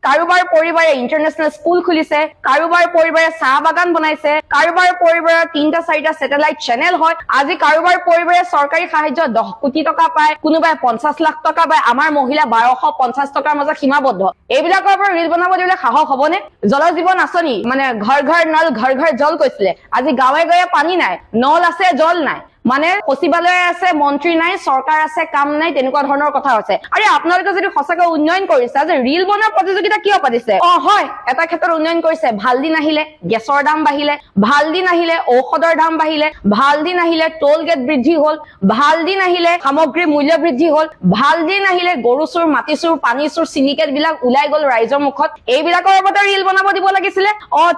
কাৰোবাৰ পৰিবাৰে ইন্টাৰনেশনাল স্কুল খুলিছে, কাৰোবাৰ পৰিবাৰে চাহ বাগান বনাইছে, কাৰোবাৰ পৰিবাৰৰ 3-4টা স্যাটেলাইট চেনেল হয়। আজি কাৰোবাৰ পৰিবাৰে চৰকাৰী সাহায্য 10 কোটি টকা পায়, কোনোবাই 50 লাখ টকা পায়, আমাৰ মহিলা 1250 টকাৰ মাজত সীমাবদ্ধ। এইবিলাকৰ পৰা ৰিল বনাব দিলে সাহস হবনে? জল জীৱন আঁচনি মানে ঘৰ ঘৰ নল ঘৰ ঘৰ জল কৈছিলে, আজি গাঁৱে গাঁৱে পানী নাই, নল আছে জল নাই, মানে সচিবালয় আছে মন্ত্ৰী নাই, চৰকাৰ আছে কাম নাই, তেনেকুৱা ধৰণৰ কথা হৈছে। আৰে আপোনালোকে যদি সঁচাকৈ উন্নয়ন কৰিছে যে ৰিল বনোৱাৰ প্ৰতিযোগিতা কিয় পাতিছে? হয় এটা ক্ষেত্ৰত উন্নয়ন কৰিছে, ভাল দিন আহিলে গেছৰ দাম বাঢ়িলে, ভাল দিন আহিলে ঔষধৰ দাম বাঢ়িলে, ভাল দিন আহিলে টোল গেট বৃদ্ধি হল, ভাল দিন আহিলে সামগ্ৰীৰ মূল্য বৃদ্ধি হল, ভাল দিন আহিলে গৰু চুৰ মাটি চুৰ পানী চুৰ চিণ্ডিকেট বিলাক ওলাই গল ৰাইজৰ মুখত। এইবিলাকৰ ওপৰতে ৰিল বনাব দিব লাগিছিলে।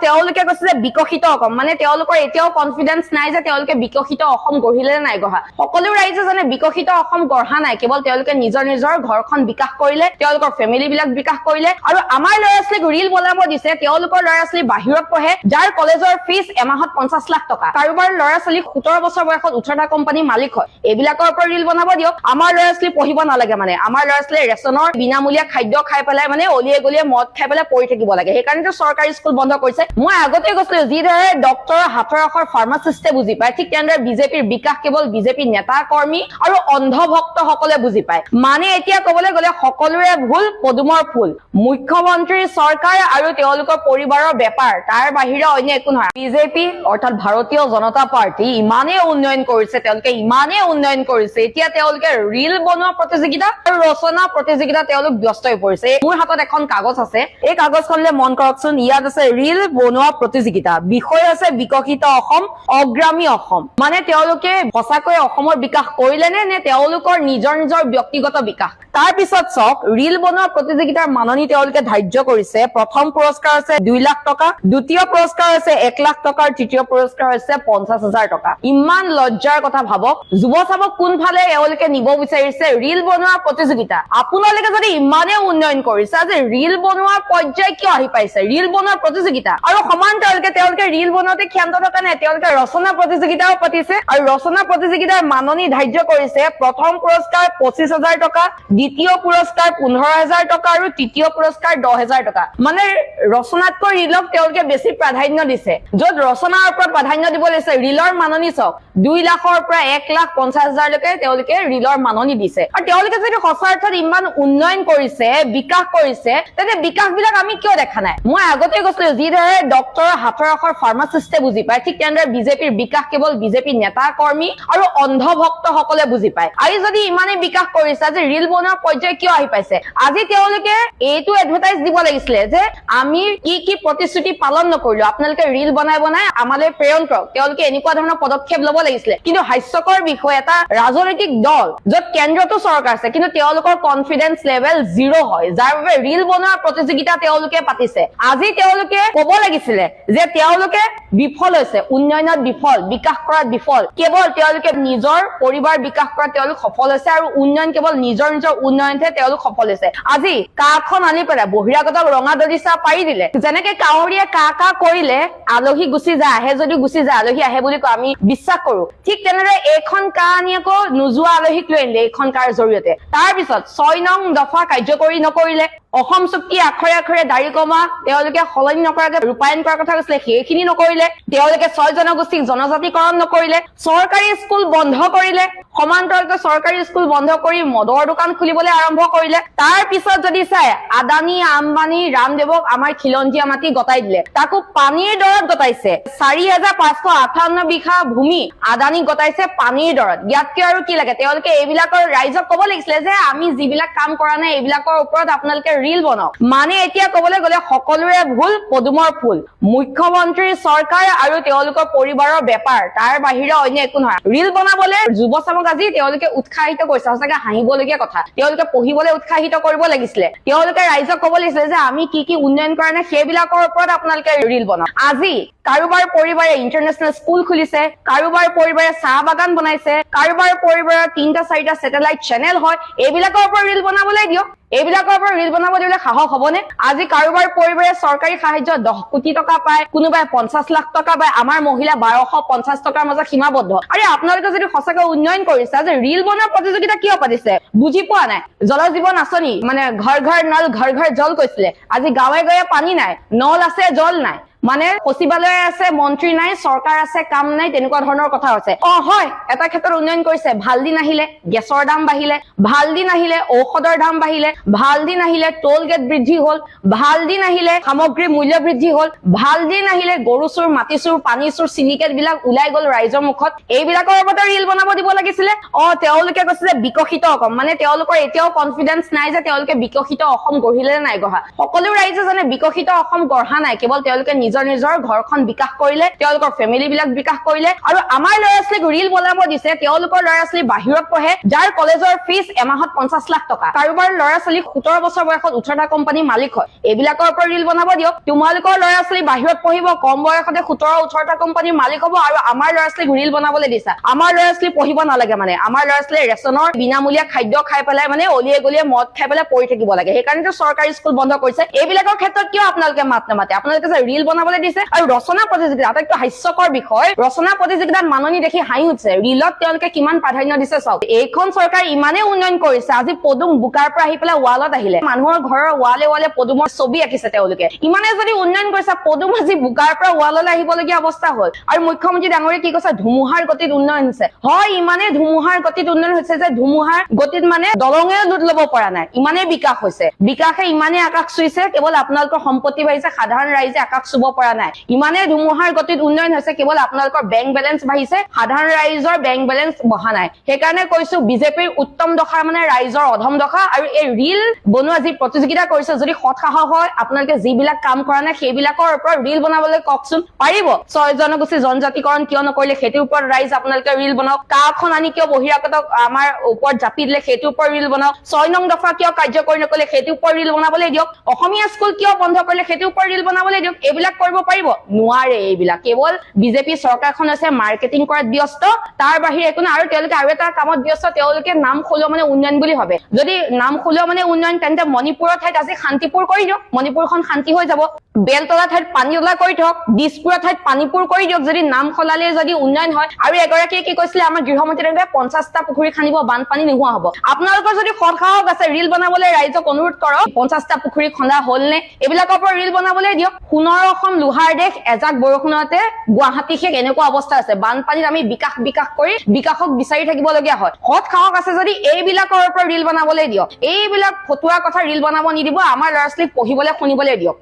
তেওঁলোকে কৈছে যে বিকশিত অসম, মানে তেওঁলোকৰ এতিয়াও কনফিডেন্স নাই যে তেওঁলোকে বিকশিত অসম গঢ়িলে নাই গঢ়া। সকলো ৰাইজে জানে বিকশিত অসম গঢ়া নাই, কেৱল তেওঁলোকে নিজৰ নিজৰ ঘৰখন বিকাশ কৰিলে, তেওঁলোকৰ ফেমিলি বিলাক বিকাশ কৰিলে। আৰু আমাৰ ল'ৰা ছোৱালীক ৰিল বনাব দিছে, তেওঁলোকৰ ল'ৰা ছোৱালী বাহিৰত পঢ়ে, যাৰ কলেজৰ ফিজ এমাহত 50 লাখ টকা, কাৰোবাৰ ল'ৰা ছোৱালী 17 বছৰ বয়সত 18টা কোম্পানী মালিক হয়। এইবিলাকৰ ওপৰত ৰিল বনাব দিয়ক। আমাৰ ল'ৰা ছোৱালী পঢ়িব নালাগে, মানে আমাৰ ল'ৰা ছোৱালী ৰেচনৰ বিনামূলীয়া খাদ্য খাই পেলাই মানে অলিয়ে গলিয়ে মদ খাই পেলাই পঢ়ি থাকিব লাগে, সেইকাৰণেতো চৰকাৰী স্কুল বন্ধ কৰিছে। মই আগতে কৈছিলো যিদৰে ডক্টৰৰ হাতৰ আখৰ ফাৰ্মাচিষ্টে বুজি পায়, ঠিক তেনেদৰে বিজেপিৰ বিকাশ কেৱল বিজেপি নেতা কৰ্মী আৰু অন্ধভক্ত সকলে বুজি পায়। মানে এতিয়া কবলৈ গলে সকলোৰে ভুল পদুমৰ ফুল, মুখ্যমন্ত্ৰী চৰকাৰ আৰু তেওঁলোকৰ পৰিবাৰৰ বেপাৰ, তাৰ বাহিৰে অন্য একো নহয়। বিজেপি অৰ্থাৎ ভাৰতীয় জনতা পাৰ্টি ইমানেই উন্নয়ন কৰিছে, তেওঁলোকে ইমানেই উন্নয়ন কৰিছে, এতিয়া তেওঁলোকে ৰিল বনোৱা প্ৰতিযোগিতা আৰু ৰচনা প্ৰতিযোগিতা তেওঁলোক ব্যস্ত হৈ পৰিছে। মোৰ হাতত এখন কাগজ আছে, এই কাগজখনলৈ মন কৰকচোন। ইয়াত আছে ৰিল বনোৱা প্ৰতিযোগিতা, বিষয় আছে বিকশিত অসম, অগ্ৰামী অসম। মানে তেওঁলোকে সঁচাকৈ অসমৰ বিকাশ কৰিলে নে তেওঁলোকৰ নিজৰ নিজৰ ব্যক্তিগত বিকাশ? তাৰ পিছত চাওক, ৰিল বনোৱা প্ৰতিযোগিতাৰ মাননি তেওঁলোকে ধাৰ্য কৰিছে। প্ৰথম পুৰস্কাৰ আছে 2 লাখ টকা, দ্বিতীয় পুৰস্কাৰ আছে 1 লাখ টকা, তৃতীয় পুৰস্কাৰ আছে 50,000 টকা। ইমান লজ্জাৰ কথা ভাবক, যুৱ চামক কোনফালে এওঁলোকে নিব বিচাৰিছে ৰিল বনোৱা প্ৰতিযোগিতা। আপোনালোকে যদি ইমানেই উন্নয়ন কৰিছে, যে ৰিল বনোৱাৰ পৰ্যায় কিয় আহি পাইছে? ৰিল বনোৱাৰ প্ৰতিযোগিতা আৰু সমান তেওঁলোকে ৰিল বনোৱাতে ক্ষান্ত থকা নাই, তেওঁলোকে ৰচনা প্ৰতিযোগিতাও পাতিছে আৰু ৰচনা প্ৰতিযোগিতাৰ মাননি ধাৰ্য কৰিছে। প্ৰথম পুৰস্কাৰ 25,000 টকা, দ্বিতীয় পুৰস্কাৰ 15,000 টকা আৰু তৃতীয় পুৰস্কাৰ 10,000 টকা। মানে ৰচনাতকৈ ৰিলক তেওঁলোকে বেছি প্ৰাধান্য দিছে। য'ত ৰচনাৰ ওপৰত প্ৰাধান্য দিব লাগিছে, ৰিলৰ মাননি চাওক 2 লাখৰ পৰা 1,50,000লৈকে তেওঁলোকে ৰিলৰ মাননি দিছে। আৰু তেওঁলোকে যদি সঁচা অৰ্থত ইমান উন্নয়ন কৰিছে, বিকাশ কৰিছে, তেন্তে বিকাশ বিলাক আমি কিয় দেখা নাই? মই আগতে কৈছিলো যিদৰে ডক্টৰৰ হাতৰ আখৰ ফাৰ্মাচিষ্টে বুজি পায়, ঠিক তেনেদৰে বিজেপিৰ বিকাশ কেৱল বিজেপি নেতা কৰ্মী আৰু অন্ধভক্ত সকলে বুজি পায়। আজি যদি ইমানেই বিকাশ কৰিছে, যে ৰিল বনোৱাৰ পৰ্যায় কিয় আহি পাইছে? আজি তেওঁলোকে এইটো এডভাৰটাইজ দিব লাগিছিলে যে আমি কি কি প্ৰতিশ্ৰুতি পালন নকৰিলো, আপোনালোকে ৰিল বনাই আমালৈ প্ৰেৰণ কৰক। তেওঁলোকে এনেকুৱা ধৰণৰ পদক্ষেপ লব লাগিছিলে। কিন্তু হাস্যকৰ বিষয়, এটা ৰাজনৈতিক দল য'ত কেন্দ্ৰতো চৰকাৰ আছে, কিন্তু তেওঁলোকৰ কনফিডেন্স লেভেল 0 হয়, যাৰ বাবে ৰিল বনোৱাৰ প্ৰতিযোগিতা তেওঁলোকে পাতিছে। আজি তেওঁলোকে কব লাগিছিলে যে তেওঁলোকে বিফল হৈছে, উন্নয়নত বিফল, বিকাশ কৰাত বিফল। কেৱল তেওঁলোকে নিজৰ পৰিবাৰ বিকাশ কৰাত তেওঁলোক সফল হৈছে আৰু উন্নয়ন কেৱল নিজৰ নিজৰ উন্নয়নতহে তেওঁলোক সফল হৈছে। আজি কাখন আনি পেলাই বহিৰাগতক ৰঙা দলিচা পাৰি দিলে। যেনেকে কাউৰীয়ে কা কৰিলে আলহী গুচি যায়, আহে যদি গুচি যায়, আলহী আহে বুলি কয়, আমি বিশ্বাস কৰো। ঠিক তেনেদৰে এইখন কা আনি আকৌ নোযোৱা আলহীক লৈ আনিলে এইখন কাৰ জৰিয়তে। তাৰ পিছত 6 নং দফা কাৰ্যকৰী নকৰিলে। অসম চুক্তি আখৰে আখৰে দাড়ি কমা তেওঁলোকে সলনি নকৰাকে ৰূপায়ণ কৰাৰ কথা কৈছিলে, সেইখিনি নকৰিলে। তেওঁলোকে 6 জনগোষ্ঠীক জনজাতিকৰণ নকৰিলে। চৰকাৰী স্কুল বন্ধ কৰিলে, সমান্তৰালকৈ চৰকাৰী স্কুল বন্ধ কৰি মদৰ দোকান খুলিবলৈ আৰম্ভ কৰিলে। তাৰ পিছত যদি চাই, আদানী আম্বানী ৰামদেৱক আমাৰ খিলঞ্জীয়া মাটি গতাই দিলে, তাকো পানীৰ দৰত গতাইছে। 4,558 বিঘা ভূমি আদানীক গতাইছে পানীৰ দৰত। ইয়াতকে আৰু কি লাগে? তেওঁলোকে এইবিলাকৰ ৰাইজক কব লাগিছিলে যে আমি যিবিলাক কাম কৰা নাই, এইবিলাকৰ ওপৰত আপোনালোকে ৰিল বনাওক। মানে এতিয়া কবলৈ গলে সকলোৰে ভুল পদুমৰ ফুল, মুখ্যমন্ত্ৰী চৰকাৰ আৰু তেওঁলোকৰ পৰিবাৰৰ বেপাৰ, তাৰ বাহিৰে অন্য একো নহয়। ৰিল বনাবলৈ যুৱ চামক আজি তেওঁলোকে উৎসাহিত কৰিছে, সঁচাকে হাঁহিবলগীয়া কথা। তেওঁলোকে পঢ়িবলৈ উৎসাহিত কৰিব লাগিছিলে। তেওঁলোকে ৰাইজক কব লাগিছিলে যে আমি কি কি উন্নয়ন কৰা নাই, সেইবিলাকৰ ওপৰত আপোনালোকে ৰিল বনাওক। আজি কাৰোবাৰ পৰিবাৰে ইন্টাৰনেশনাল স্কুল খুলিছে, কাৰোবাৰ পৰিবাৰে চাহ বাগান বনাইছে, কাৰোবাৰ পৰিবাৰৰ 3-4টা স্যাটেলাইট চেনেল হয়, এইবিলাকৰ ওপৰত ৰিল বনাবলৈ দিয়ক। এইবিলাকৰ পৰা ৰিল বনাব দিলে সাহস হবনে? আজি কাৰোবাৰ পৰিবাৰে চৰকাৰী সাহায্য 10 কোটি টকা পায়, কোনোবাই 50 লাখ টকা পায়, আমাৰ মহিলা 1250 টকাৰ মাজত সীমাবদ্ধ। আৰে আপোনালোকে যদি সঁচাকৈ উন্নয়ন কৰিছে, আজি ৰিল বনোৱা প্ৰতিযোগিতা কিয় পাতিছে বুজি পোৱা নাই। জল জীৱন আঁচনি মানে ঘৰ ঘৰ নল ঘৰ ঘৰ জল কৈছিলে, আজি গাঁৱে গাঁৱে পানী নাই, নল আছে জল নাই, মানে সচিবালয় আছে মন্ত্ৰী নাই, চৰকাৰ আছে কাম নাই, তেনেকুৱা ধৰণৰ কথা হৈছে। হয় এটা ক্ষেত্ৰত উন্নয়ন কৰিছে, ভাল দিন আহিলে গেছৰ দাম বাঢ়িলে, ভাল দিন আহিলে ঔষধৰ দাম বাঢ়িলে, ভাল দিন আহিলে টোল গেট বৃদ্ধি হল, ভাল দিন আহিলে সামগ্ৰীৰ মূল্য বৃদ্ধি হল, ভাল দিন আহিলে গৰু চুৰ মাটি চুৰ পানী চুৰ চিণ্ডিকেট বিলাক ওলাই গল ৰাইজৰ মুখত। এইবিলাকৰ ওপৰতে ৰিল বনাব দিব লাগিছিলে। তেওঁলোকে কৈছে যে বিকশিত অসম, মানে তেওঁলোকৰ এতিয়াও কনফিডেন্স নাই যে তেওঁলোকে বিকশিত অসম গঢ়িলে নাই গঢ়া। সকলো ৰাইজে জানে বিকশিত অসম গঢ়া নাই, কেৱল তেওঁলোকে নিজৰ নিজৰ ঘৰখন বিকাশ কৰিলে, তেওঁলোকৰ ফেমিলি বিলাক বিকাশ কৰিলে। আৰু আমাৰ ল'ৰা ছোৱালীক ৰিল বনাব দিছে, তেওঁলোকৰ ল'ৰা ছোৱালী বাহিৰত পঢ়ে, যাৰ কলেজৰ ফিজ এমাহত 50 লাখ টকা, কাৰোবাৰ ল'ৰা ছোৱালী 17 বছৰ বয়সত 18টা কোম্পানীৰ মালিক হয়, এইবিলাকৰ ওপৰত ৰিল বনাব দিয়ক। তোমালোকৰ ল'ৰা ছোৱালী বাহিৰত পঢ়িব, কম বয়সতে 17-18টা কোম্পানীৰ মালিক হব, আৰু আমাৰ ল'ৰা ছোৱালীক ৰিল বনাবলৈ দিছা। আমাৰ ল'ৰা ছোৱালী পঢ়িব নালাগে, মানে আমাৰ ল'ৰা ছোৱালী ৰেচনৰ বিনামূলীয়া খাদ্য খাই পেলাই মানে অলিয়ে গলিয়ে মদ খাই পেলাই পঢ়ি থাকিব লাগে, সেইকাৰণে চৰকাৰী স্কুল বন্ধ কৰিছে। এইবিলাকৰ ক্ষেত্ৰত কিয় আপোনালোকে মাত নামাতে? আপোনালোকে যে ৰিল বনাবলৈ দিছে। আৰু ৰচনা প্ৰতিযোগিতা আটাইতকৈ হাস্যকৰ বিষয়, ৰচনা প্ৰতিযোগিতাত মাননি দেখি হাঁহি উঠিছে, ৰিলত তেওঁলোকে কিমান প্ৰাধান্য দিছে চাওক। এইখন চৰকাৰ ইমানেই উন্নয়ন কৰিছে, আজি পদুম বোকাৰ পৰা আহি পেলাই ৱালত আহিলে, মানুহৰ ঘৰৰ ৱালে ৱালে পদুমৰ ছবি আঁকিছে তেওঁলোকে। ইমানে যদি উন্নয়ন কৰিছে, পদুম আজি বোকাৰ পৰা ৱাললৈ আহিবলগীয়া অৱস্থা হ'ল। আৰু মুখ্যমন্ত্ৰী ডাঙৰীয়ে কি কৈছে? ধুমুহাৰ গতিত উন্নয়ন হৈছে। হয়, ইমানে ধুমুহাৰ গতিত উন্নয়ন হৈছে যে ধুমুহাৰ গতিত মানে দলঙে লুট লব পৰা নাই, ইমানেই বিকাশ হৈছে। বিকাশে ইমানে আকাশ চুইছে, কেৱল আপোনালোকৰ সম্পত্তি বাঢ়িছে, সাধাৰণ ৰাইজে আকাশ চুব পৰা নাই। ইমানে ধুমুহাৰ গতিত উন্নয়ন হৈছে, কেৱল আপোনালোকৰ বেংক বেলেঞ্চ বাঢ়িছে, সাধাৰণ ৰাইজৰ বেংক বেলেঞ্চ বঢ়া নাই। সেইকাৰণে কৈছো বিজেপিৰ উত্তম দশা মানে ৰাইজৰ অধম দশা। আৰু এই ৰিল বনোৱা যি প্ৰতিযোগিতা কৰিছে, যদি সৎসাহস হয় আপোনালোকে যিবিলাক কাম কৰা নাই সেইবিলাকৰ ওপৰত ৰিল বনাবলৈ কওকচোন। পাৰিব? 6 জনগোষ্ঠী জনজাতিকৰণ কিয় নকৰিলে সেইটোৰ ওপৰত ৰাইজ আপোনালোকে ৰিল বনাওক। কাখন আনি কিয় বহিৰাগতক আমাৰ ওপৰত জাপি দিলে সেইটোৰ ওপৰত ৰিল বনাওক। 6 নং দফা কিয় কাৰ্যকৰী নকৰিলে সেইটোৰ ওপৰত ৰিল বনাবলৈ দিয়ক। অসমীয়া স্কুল কিয় বন্ধ কৰিলে সেইটোৰ ওপৰত ৰিল বনাবলৈ দিয়ক। এইবিলাক কৰিব পাৰিব? নোৱাৰে। এইবিলাক কেৱল বিজেপি চৰকাৰখন হৈছে মাৰ্কেটিং কৰাত ব্যস্ত, তাৰ বাহিৰে একো নাই। আৰু তেওঁলোকে আৰু এটা কামত ব্যস্ত, তেওঁলোকে নাম সলোৱা মানে উন্নয়ন বুলি ভাবে। যদি নাম সলোৱা মানে উন্নয়ন, তেন্তে মণিপুৰৰ ঠাইত আজি শান্তিপুৰ কৰি দিয়ক, মণিপুৰখন শান্তি হৈ যাব। বেলতলা ঠাইত পানীতলা কৰি দিয়ক, দিছপুৰৰ ঠাইত পানীপুৰ কৰি দিয়ক, যদি নাম সলালে যদি উন্নয়ন হয়। আৰু এগৰাকীয়ে কি কৈছিলে আমাৰ গৃহমন্ত্ৰী, 50টা পুখুৰী খান্দিব, বানপানী নোহোৱা হ'ব। আপোনালোকৰ যদি সৎসাহস আছে ৰিল বনাবলৈ ৰাইজক অনুৰোধ কৰক, 50টা পুখুৰী খন্দা হ'ল নে এইবিলাকৰ পৰা ৰিল বনাবলৈ দিয়ক। সোণৰ অসম লোহাৰ দেশ, এজাক বৰষুণতে গুৱাহাটী শেষ, এনেকুৱা অৱস্থা আছে। বানপানীত আমি বিকাশ কৰি বিকাশক বিচাৰি থাকিবলগীয়া হয়। সৎ সাহস আছে যদি এইবিলাকৰ ওপৰত ৰিল বনাবলৈ দিয়ক। এইবিলাক ফটুৱা কথা ৰিল বনাব নিদিব, আমাৰ ল'ৰা ছোৱালীক পঢ়িবলৈ শুনিবলৈ দিয়ক।